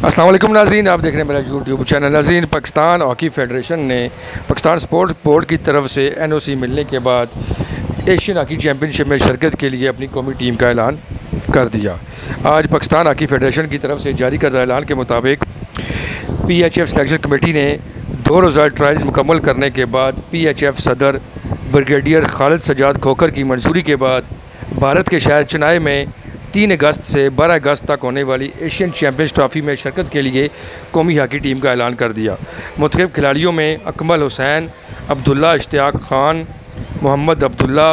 अस्सलाम वालेकुम नाज़रीन, आप देख रहे हैं मेरा यूट्यूब चैनल। नाज़रीन, पाकिस्तान हॉकी फेडरेशन ने पाकिस्तान स्पोर्ट्स बोर्ड की तरफ से NOC मिलने के बाद एशियन हॉकी चैम्पियनशिप में शिरकत के लिए अपनी कौमी टीम का ऐलान कर दिया। आज पाकिस्तान हॉकी फेडरेशन की तरफ से जारी करदा ऐलान के मुताबिक PHF सिलेक्शन कमेटी ने 2 रोज़ा ट्रायल्स मुकम्मल करने के बाद PHF सदर ब्रिगेडियर खालिद सजाद खोखर की मंजूरी के बाद भारत के शहर चेन्नई में 3 अगस्त से 12 अगस्त तक होने वाली एशियन चैम्पियंस ट्रॉफ़ी में शिरकत के लिए कौमी हॉकी टीम का ऐलान कर दिया। मुख्तलिफ खिलाड़ियों में अकमल हुसैन, अब्दुल्ला इश्तियाक खान, मोहम्मद अब्दुल्ला,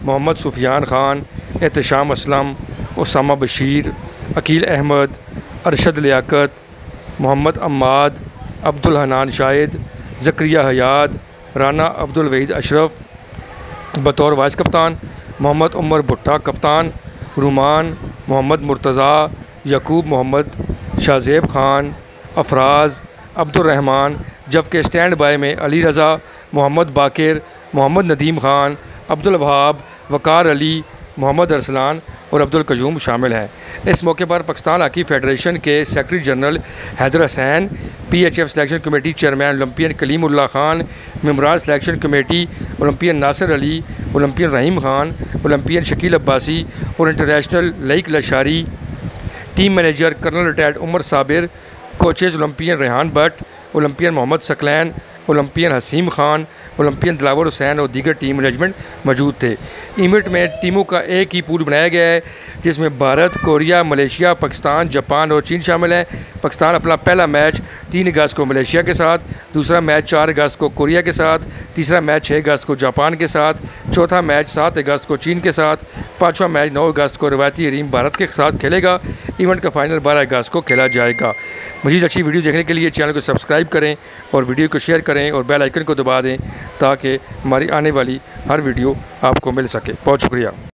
मोहम्मद सुफियान खान, एहतशाम असलम, उसामा बशीर, अकील अहमद, अरशद लियाकत, मोहम्मद अम्माद, अब्दुल हनान शाहिद, ज़करिया हयाद, राना अब्दुल वहीद अशरफ बतौर वाइस कप्तान, मोहम्मद उमर भुट्टा कप्तान, रुमान, मोहम्मद मुर्तज़ा, यकूब मोहम्मद, शाहज़ेब खान, अफराज, अब्दुर्रहमान, जबकि स्टैंड बाय में अली रज़ा, मोहम्मद बाकिर, मोहम्मद नदीम खान, अब्दुल वहाब, वकार अली, मोहम्मद अरसलान और अब्दुल कयूम शामिल हैं। इस मौके पर पाकिस्तान हॉकी फेडरेशन के secretary general Haider Hussain, PHF selection committee chairman Olympian Kaleemullah Khan, मेंबरान selection committee Olympian Nasir Ali, Olympian Rahim Khan, Olympian Shakeel Abbasi और international Laeeq Lashari, team manager colonel retired Umar Sabir, coaches Olympian Rehan Bhatt, Olympian Mohammad Saqlain, Olympian Haseem Khan, Olympian Dilawar Hussain और दीगर टीम मैनेजमेंट मौजूद थे। इवेंट में टीमों का एक ही पूल बनाया गया है जिसमें Bharat, Korea, Malaysia, Pakistan, Japan और चीन शामिल हैं। पाकिस्तान अपना पहला मैच 3 अगस्त को मलेशिया के साथ, दूसरा मैच 4 अगस्त को कोरिया के साथ, तीसरा मैच 6 अगस्त को जापान के साथ, चौथा मैच 7 अगस्त को चीन के साथ, 5वां मैच 9 अगस्त को रवायती हरीम भारत के साथ खेलेगा। इवेंट का फाइनल 12 अगस्त को खेला जाएगा। मज़ीद अच्छी वीडियो देखने के लिए चैनल को सब्सक्राइब करें और वीडियो को शेयर करें और बेल आइकन को दबा दें ताकि हमारी आने वाली हर वीडियो आपको मिल सके। बहुत शुक्रिया।